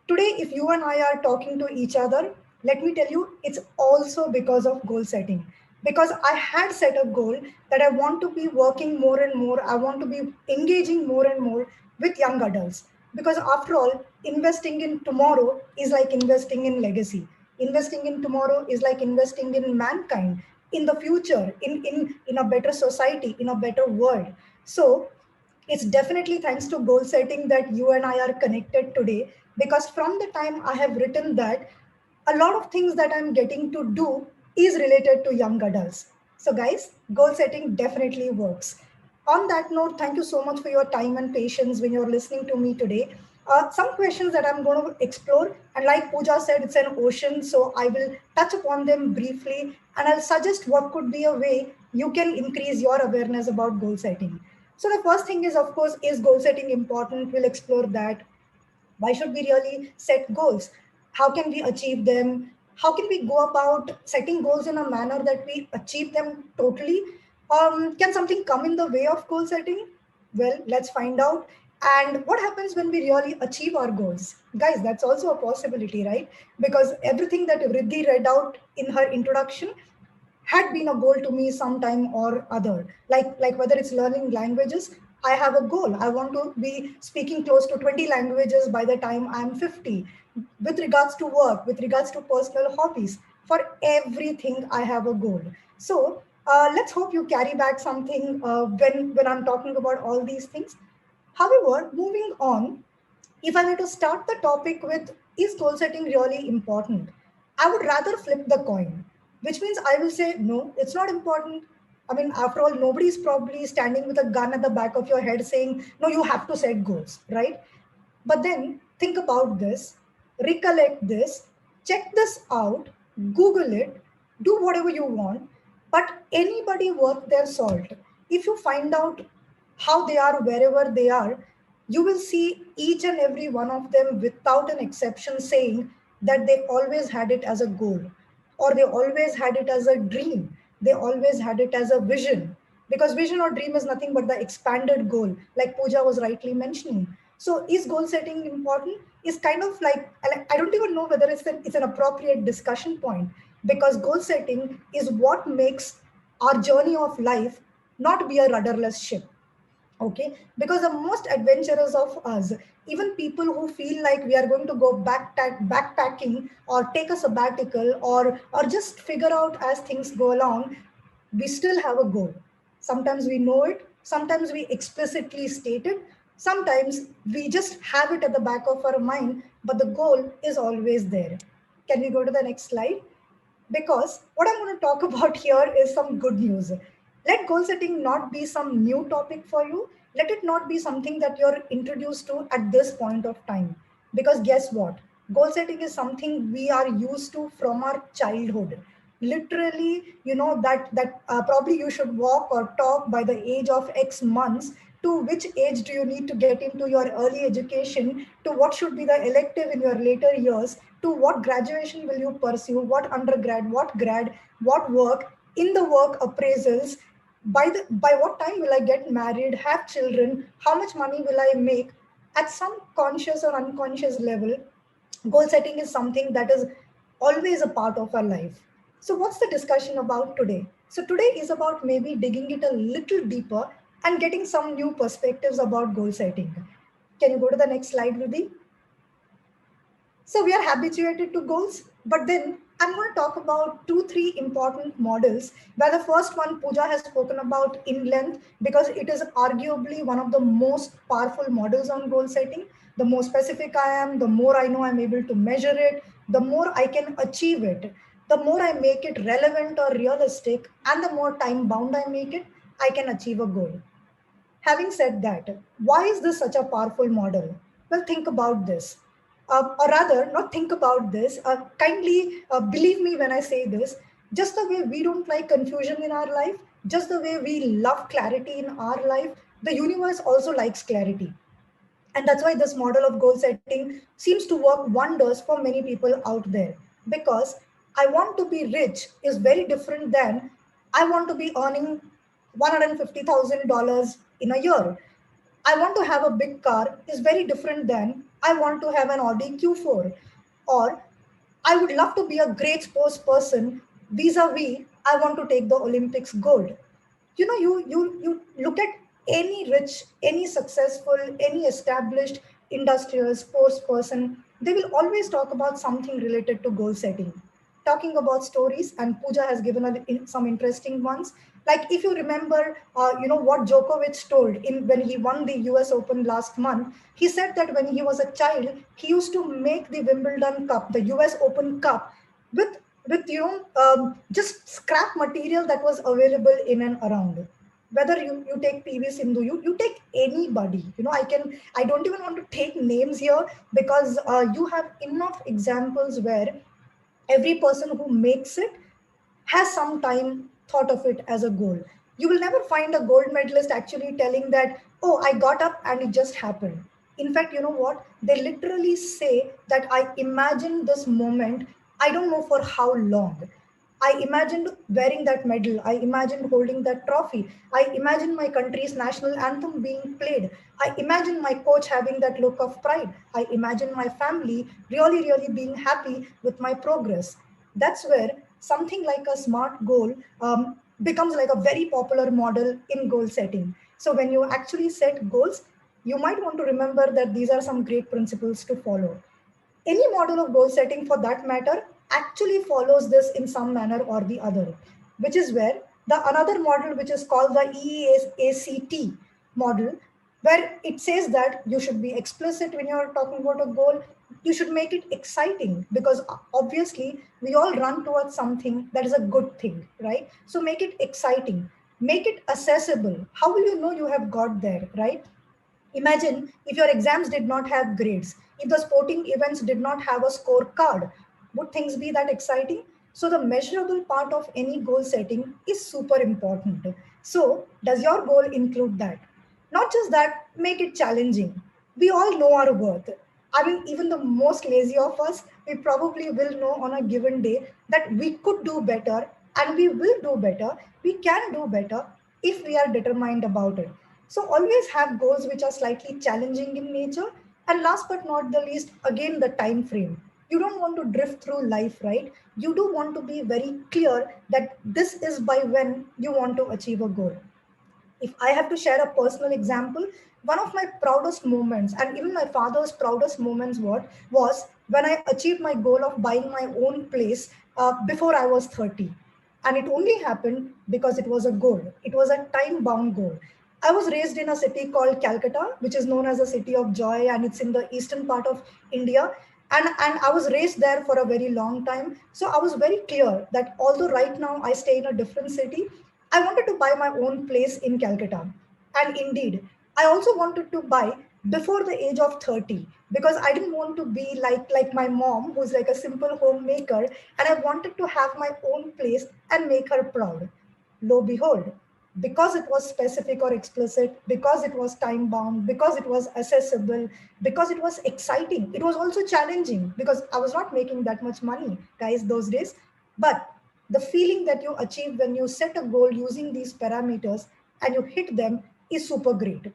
Today, if you and I are talking to each other, let me tell you, it's also because of goal setting. Because I had set a goal that I want to be working more and more, I want to be engaging more and more with young adults. Because after all, investing in tomorrow is like investing in legacy. Investing in tomorrow is like investing in mankind, in the future, in a better society, in a better world. So it's definitely thanks to goal setting that you and I are connected today, because from the time I have written that, a lot of things that I'm getting to do is related to young adults. So, guys, goal setting definitely works. On that note, thank you so much for your time and patience when you're listening to me today. Some questions that I'm going to explore, and like Pooja said, it's an ocean, so I will touch upon them briefly and I'll suggest what could be a way you can increase your awareness about goal setting. So the first thing is, of course, is goal setting important? We'll explore that. Why should we really set goals? How can we achieve them? How can we go about setting goals in a manner that we achieve them totally? Can something come in the way of goal setting? Well, let's find out. And what happens when we really achieve our goals? Guys, that's also a possibility, right? Because everything that Vriddhi read out in her introduction had been a goal to me sometime or other. Like whether it's learning languages, I have a goal. I want to be speaking close to 20 languages by the time I'm 50. With regards to work, with regards to personal hobbies, for everything I have a goal. So let's hope you carry back something when I'm talking about all these things. However, moving on, if I were to start the topic with, is goal setting really important? I would rather flip the coin, which means I will say, no, it's not important. I mean, after all, nobody's probably standing with a gun at the back of your head saying, no, you have to set goals, right? But then think about this, recollect this, check this out, Google it, do whatever you want. But anybody worth their salt, if you find out how they are wherever they are, you will see each and every one of them without an exception saying that they always had it as a goal, or they always had it as a dream, they always had it as a vision. Because vision or dream is nothing but the expanded goal, like Pooja was rightly mentioning. So is goal setting important? Is kind of like, I don't even know whether it's an appropriate discussion point, because goal setting is what makes our journey of life not be a rudderless ship. Okay, because the most adventurous of us, even people who feel like we are going to go backpacking or take a sabbatical, or just figure out as things go along, we still have a goal. Sometimes we know it, sometimes we explicitly state it, sometimes we just have it at the back of our mind, but the goal is always there. Can we go to the next slide? Because what I'm going to talk about here is some good news. Let goal setting not be some new topic for you. Let it not be something that you're introduced to at this point of time. Because guess what? Goal setting is something we are used to from our childhood. Literally, probably you should walk or talk by the age of X months. To which age do you need to get into your early education? To what should be the elective in your later years? To what graduation will you pursue? What undergrad, what grad, what work, in the work appraisals, by what time will I get married, have children, how much money will I make? At some conscious or unconscious level, goal setting is something that is always a part of our life. So what's the discussion about today? So today is about maybe digging it a little deeper and getting some new perspectives about goal setting. Can you go to the next slide, Ruby? So we are habituated to goals, but then I'm going to talk about two, three important models. Where the first one Pooja has spoken about in length, because it is arguably one of the most powerful models on goal setting. The more specific I am, the more I know I'm able to measure it, the more I can achieve it, the more I make it relevant or realistic, and the more time bound I make it, I can achieve a goal. Having said that, why is this such a powerful model? Well, think about this. Or rather, not think about this, kindly believe me when I say this. Just the way we don't like confusion in our life, just the way we love clarity in our life, the universe also likes clarity. And that's why this model of goal setting seems to work wonders for many people out there. Because I want to be rich is very different than I want to be earning $150,000 in a year. I want to have a big car is very different than I want to have an Audi Q4. Or I would love to be a great sports person vis-a-vis I want to take the Olympics gold. You look at any rich, any successful, any established industrial sports person, they will always talk about something related to goal setting, talking about stories, and Pooja has given some interesting ones. Like if you remember, what Djokovic told in when he won the US Open last month. He said that when he was a child, he used to make the Wimbledon Cup, the US Open Cup, with just scrap material that was available in and around. Whether you take PV Sindhu, you take anybody. I don't even want to take names here because you have enough examples where every person who makes it has some time thought of it as a goal. You will never find a gold medalist actually telling that, oh, I got up and it just happened. In fact, you know what? They literally say that I imagined this moment, I don't know for how long. I imagined wearing that medal. I imagined holding that trophy. I imagined my country's national anthem being played. I imagined my coach having that look of pride. I imagined my family really, really being happy with my progress. That's where something like a SMART goal becomes like a very popular model in goal setting. So when you actually set goals, you might want to remember that these are some great principles to follow. Any model of goal setting for that matter actually follows this in some manner or the other, which is where the another model, which is called the EACT model, where it says that you should be explicit when you're talking about a goal. You should make it exciting because obviously we all run towards something that is a good thing, right? So make it exciting, make it accessible. How will you know you have got there, right? Imagine if your exams did not have grades, if the sporting events did not have a scorecard, would things be that exciting? So, the measurable part of any goal setting is super important. So, does your goal include that? Not just that, make it challenging. We all know our worth. I mean, even the most lazy of us, we probably will know on a given day that we could do better and we will do better. We can do better if we are determined about it. So always have goals which are slightly challenging in nature. And last but not the least, again, the time frame. You don't want to drift through life, right? You do want to be very clear that this is by when you want to achieve a goal. If I have to share a personal example, one of my proudest moments, and even my father's proudest moments, was when I achieved my goal of buying my own place before I was 30. And it only happened because it was a goal. It was a time bound goal. I was raised in a city called Calcutta, which is known as a city of joy, and it's in the eastern part of India. And I was raised there for a very long time. So I was very clear that although right now I stay in a different city, I wanted to buy my own place in Calcutta. And indeed, I also wanted to buy before the age of 30 because I didn't want to be like my mom, who's like a simple homemaker, and I wanted to have my own place and make her proud. Lo behold, because it was specific or explicit, because it was time bound, because it was accessible, because it was exciting, it was also challenging because I was not making that much money, guys, those days. But the feeling that you achieve when you set a goal using these parameters and you hit them is super great.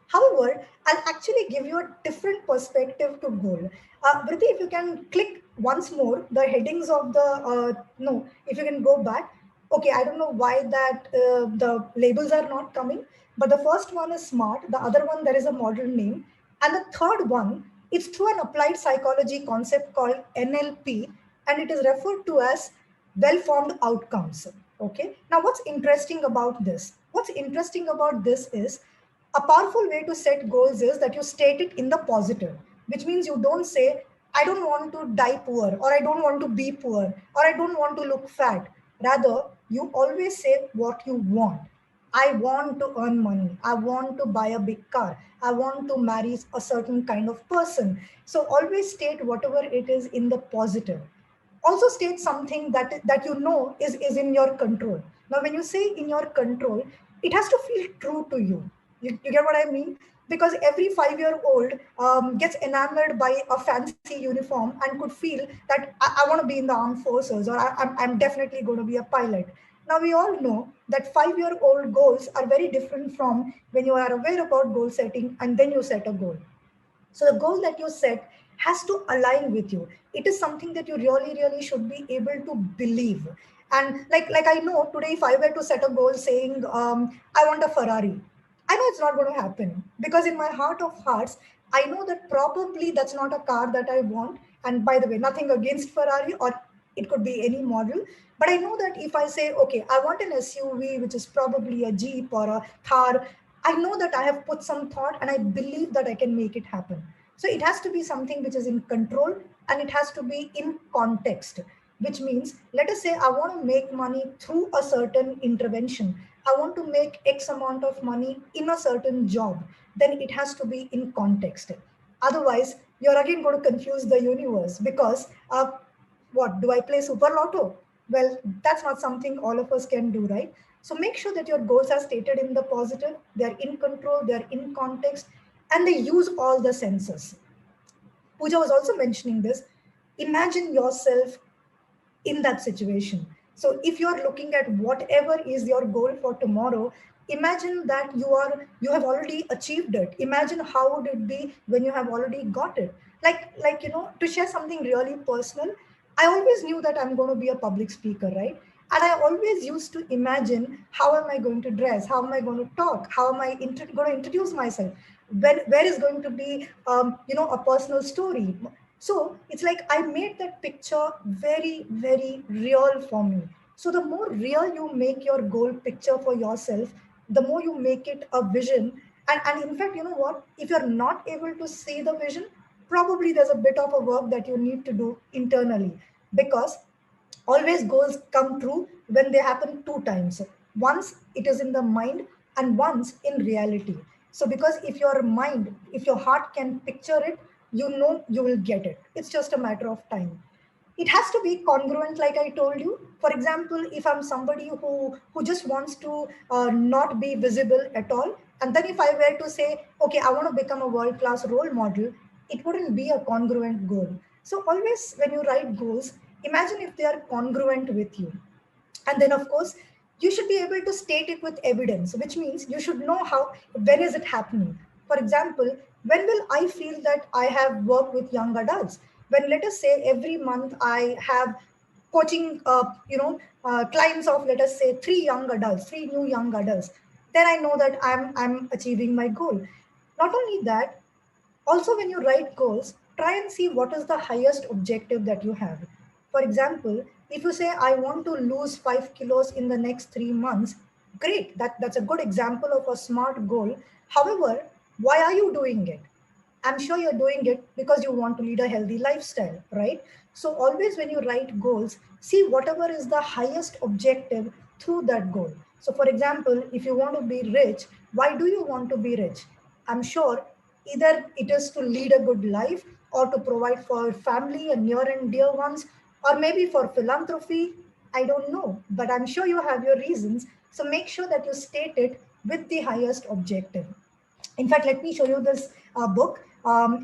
However, I'll actually give you a different perspective to goal. Vritti, if you can click once more the headings of the, no, if you can go back. Okay, I don't know why that the labels are not coming, but the first one is SMART, the other one, there is a model name. And the third one, it's through an applied psychology concept called NLP, and it is referred to as well-formed outcomes. Okay, now what's interesting about this? What's interesting about this is a powerful way to set goals is that you state it in the positive, which means you don't say, I don't want to die poor, or I don't want to be poor, or I don't want to look fat. Rather, you always say what you want. I want to earn money. I want to buy a big car. I want to marry a certain kind of person. So always state whatever it is in the positive. Also state something that you know is in your control. Now when you say in your control, it has to feel true to you. You get what I mean? Because every 5-year-old gets enamored by a fancy uniform and could feel that I want to be in the armed forces, or I'm definitely going to be a pilot. Now, we all know that 5-year-old goals are very different from when you are aware about goal setting and then you set a goal. So the goal that you set has to align with you. It is something that you really, really should be able to believe. And like I know today, if I were to set a goal saying, I want a Ferrari, I know it's not going to happen because in my heart of hearts, I know that probably that's not a car that I want. And by the way, nothing against Ferrari, or it could be any model. But I know that if I say, okay, I want an SUV, which is probably a Jeep or a Thar, I know that I have put some thought and I believe that I can make it happen. So it has to be something which is in control and it has to be in context, which means, let us say I want to make money through a certain intervention. I want to make X amount of money in a certain job. Then it has to be in context. Otherwise, you're again going to confuse the universe because what do I play super lotto? Well, that's not something all of us can do, right? So make sure that your goals are stated in the positive, they're in control, they're in context, and they use all the senses. Pooja was also mentioning this. Imagine yourself in that situation. So if you are looking at whatever is your goal for tomorrow, imagine that you have already achieved it. Imagine how would it be when you have already got it. Like to share something really personal, I always knew that I'm going to be a public speaker, right? And I always used to imagine how am I going to dress, how am I going to talk, how am I going to introduce myself, where is going to be a personal story. So it's like I made that picture very, very real for me. So the more real you make your goal picture for yourself, the more you make it a vision. And in fact, you know what? If you're not able to see the vision, probably there's a bit of a work that you need to do internally, because always goals come true when they happen two times. Once it is in the mind and once in reality. So because if your heart can picture it, you know you will get it. It's just a matter of time. It has to be congruent, like I told you. For example, if I'm somebody who just wants to not be visible at all, and then if I were to say, okay, I want to become a world class role model, it wouldn't be a congruent goal. So always when you write goals, imagine if they are congruent with you. And then of course you should be able to state it with evidence, which means you should know how, when is it happening. For example, when will I feel that I have worked with young adults? When, let us say, every month I have coaching clients of, let us say, three new young adults, then I know that I'm achieving my goal. Not only that, also, when you write goals, try and see what is the highest objective that you have. For example, if you say, I want to lose 5 kilos in the next 3 months, great. That's a good example of a smart goal. However, why are you doing it? I'm sure you're doing it because you want to lead a healthy lifestyle, right? So, always when you write goals, see whatever is the highest objective through that goal. So, for example, if you want to be rich, why do you want to be rich? I'm sure either it is to lead a good life or to provide for family and near and dear ones, or maybe for philanthropy. I don't know, but I'm sure you have your reasons. So, make sure that you state it with the highest objective. In fact, let me show you this book.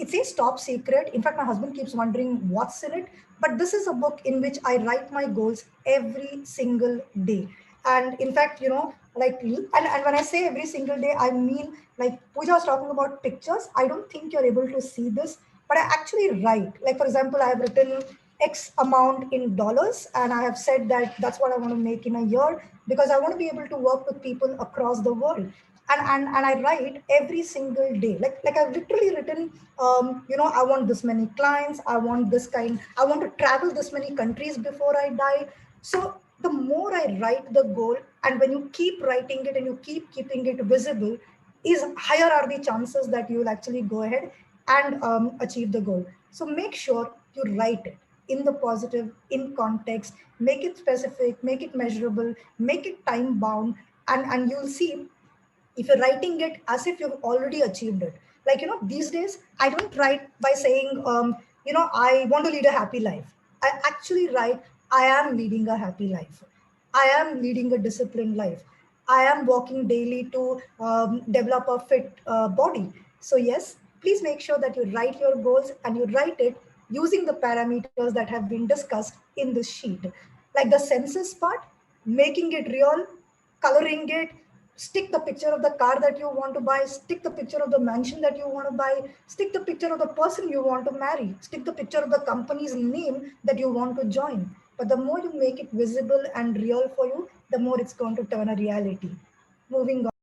It says Top Secret. In fact, my husband keeps wondering what's in it. But this is a book in which I write my goals every single day. And in fact, and when I say every single day, I mean, like Pooja was talking about pictures. I don't think you're able to see this, but I actually write. Like, for example, I have written X amount in dollars, and I have said that that's what I want to make in a year because I want to be able to work with people across the world. And I write every single day. Like I've literally written, I want this many clients, I want to travel this many countries before I die. So the more I write the goal, and when you keep writing it and you keep keeping it visible, is higher are the chances that you will actually go ahead and achieve the goal. So make sure you write it in the positive, in context, make it specific, make it measurable, make it time bound, and you'll see if you're writing it as if you've already achieved it. Like, these days I don't write by saying, I want to lead a happy life. I actually write, I am leading a happy life. I am leading a disciplined life. I am walking daily to develop a fit body. So yes, please make sure that you write your goals and you write it using the parameters that have been discussed in this sheet. Like the census part, making it real, coloring it, stick the picture of the car that you want to buy, stick the picture of the mansion that you want to buy, stick the picture of the person you want to marry, stick the picture of the company's name that you want to join. But the more you make it visible and real for you, the more it's going to turn a reality. Moving on.